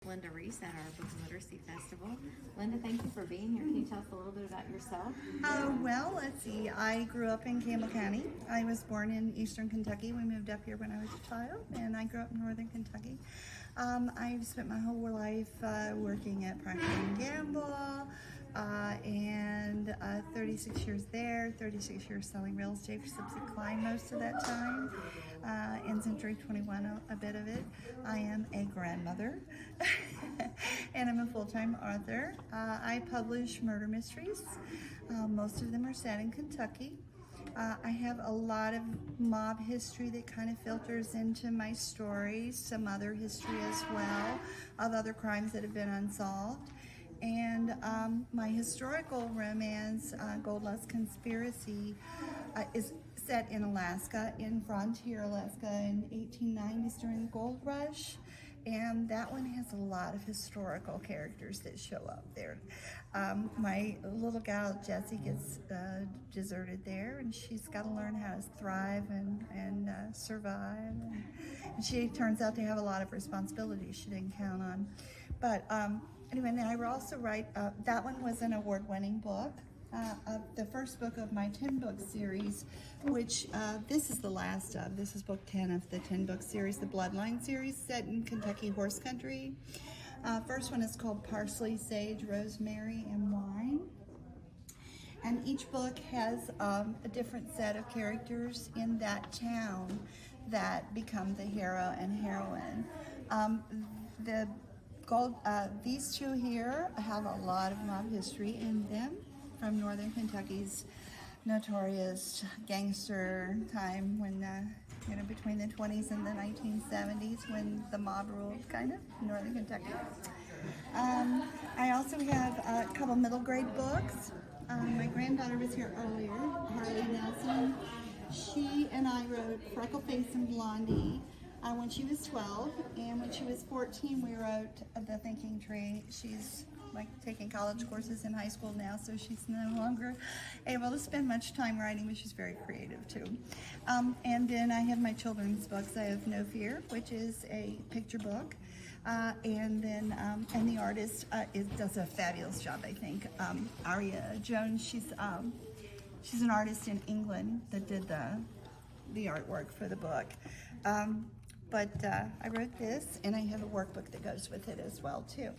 Lynda Rees at our Book and Literacy Festival. Lynda, thank you for being here. Can you tell us a little bit about yourself? Well, let's see. I grew up in Campbell County. I was born in eastern Kentucky. We moved up here when I was a child, and I grew up in northern Kentucky. I've spent my whole life working at Procter & Gamble, and 36 years there, 36 years selling real estate for Subsequent Klein most of that time. In Century 21, a bit of it. I am a grandmother, and I'm a full-time author. I publish murder mysteries. Most of them are set in Kentucky. I have a lot of mob history that kind of filters into my stories, some other history as well of other crimes that have been unsolved. And my historical romance, Gold Lust Conspiracy, is set in Alaska, in Frontier, Alaska, in 1890s during the gold rush. And that one has a lot of historical characters that show up there. My little gal, Jessie, gets deserted there, and she's got to learn how to thrive and survive. And she turns out to have a lot of responsibilities she didn't count on. But anyway, then I also write, that one was an award-winning book. The first book of my 10-book series, which this is the last of. This is book 10 of the 10-book series, the Bloodline series, set in Kentucky horse country. First one is called Parsley, Sage, Rosemary, and Wine. And each book has a different set of characters in that town that become the hero and heroine. These two here have a lot of mob history in them, from northern Kentucky's notorious gangster time when, between the 20s and the 1970s, when the mob ruled kind of northern Kentucky. I also have a couple middle grade books. My granddaughter was here earlier, Harley Nelson. She and I wrote Freckle Face and Blondie when she was 12, and when she was 14 we wrote The Thinking Tree. She's taking college courses in high school now, so she's no longer able to spend much time writing, but she's very creative too. And then I have my children's books. I have No Fear, which is a picture book, and then and the artist does a fabulous job, I think. Aria Jones, she's an artist in England that did the artwork for the book. But I wrote this, and I have a workbook that goes with it as well too.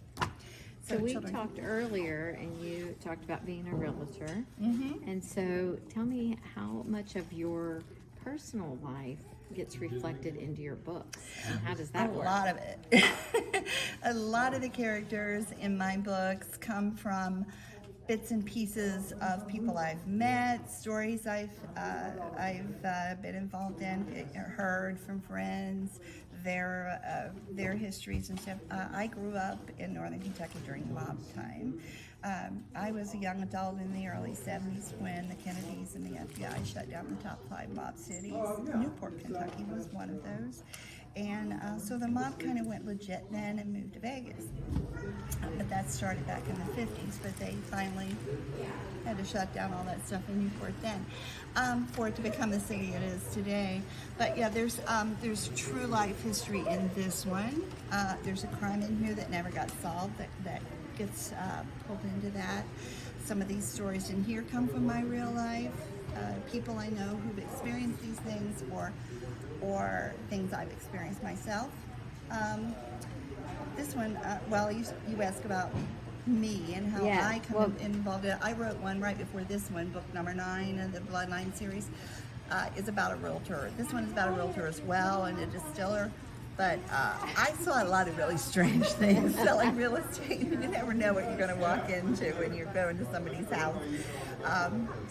So we talked earlier, and you talked about being a realtor. Mm-hmm. And so tell me how much of your personal life gets reflected into your books, and how does that work? A lot of it. A lot of the characters in my books come from bits and pieces of people I've met, stories I've been involved in, heard from friends, their histories and stuff. I grew up in northern Kentucky during the mob time. I was a young adult in the early 70s when the Kennedys and the FBI shut down the top 5 mob cities. Newport, Kentucky was one of those. And so the mob kind of went legit then and moved to Vegas. But that started back in the 50s, but they finally had to shut down all that stuff in Newport then for it to become the city it is today. But yeah, there's true life history in this one. There's a crime in here that never got solved that gets pulled into that. Some of these stories in here come from my real life, people I know who've experienced these things, or things I've experienced myself. This one, well, you asked about me and how I come involved in it. I wrote one right before this one, book number 9 of the Bloodline series, is about a realtor. This one is about a realtor as well, and a distiller. But I saw a lot of really strange things selling real estate. You never know what you're going to walk into when you're going to somebody's house.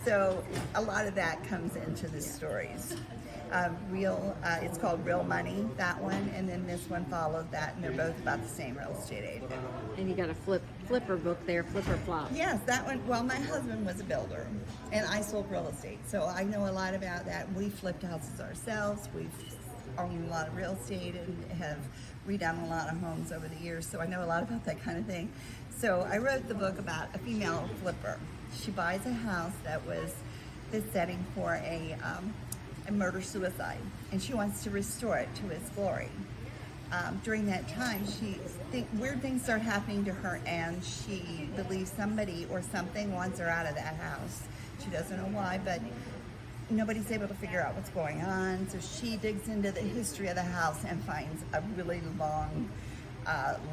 So a lot of that comes into the stories. It's called Real Money, that one, and then this one followed that, and they're both about the same real estate agent. And you got a flipper book there, Flipper Flop. Yes, that one. Well, my husband was a builder, and I sold real estate, so I know a lot about that. We flipped houses ourselves. We've owned a lot of real estate and have redone a lot of homes over the years, so I know a lot about that kind of thing. So I wrote the book about a female flipper. She buys a house that was the setting for a murder-suicide, and she wants to restore it to its glory. during that time, weird things start happening to her, and she believes somebody or something wants her out of that house. She doesn't know why, but nobody's able to figure out what's going on. So she digs into the history of the house and finds a really long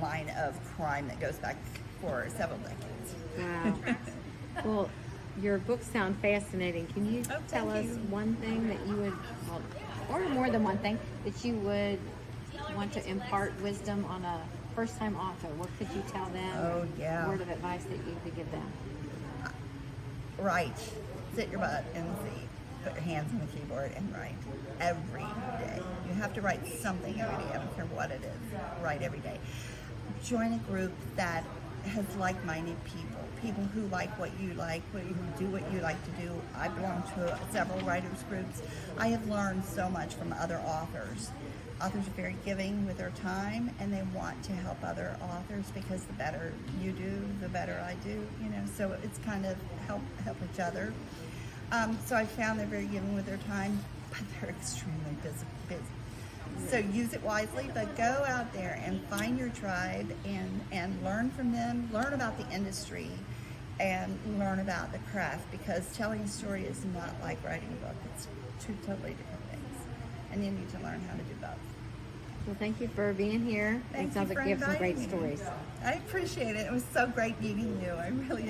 line of crime that goes back for several decades. Wow. Well, your books sound fascinating. Can you tell us one thing that you would, well, or more than one thing, that you would want to impart wisdom on a first-time author? What could you tell them? Oh, yeah. Word of advice that you could give them? Write. Sit your butt in the seat. Put your hands on the keyboard and write every day. You have to write something every day. I don't care what it is. Write every day. Join a group that has like-minded people who like what you like, who do what you like to do. I belong to several writers groups. I have learned so much from other authors. Authors are very giving with their time, and they want to help other authors, because the better you do, the better I do. So it's kind of help each other. So I found they're very giving with their time, but they're extremely busy. So use it wisely, but go out there and find your tribe and learn from them, learn about the industry, and learn about the craft, because telling a story is not like writing a book. It's two totally different things, and you need to learn how to do both. Well, thank you for being here. Thank It sounds you like for you have some great inviting me. stories. I appreciate it. It was so great meeting you. I really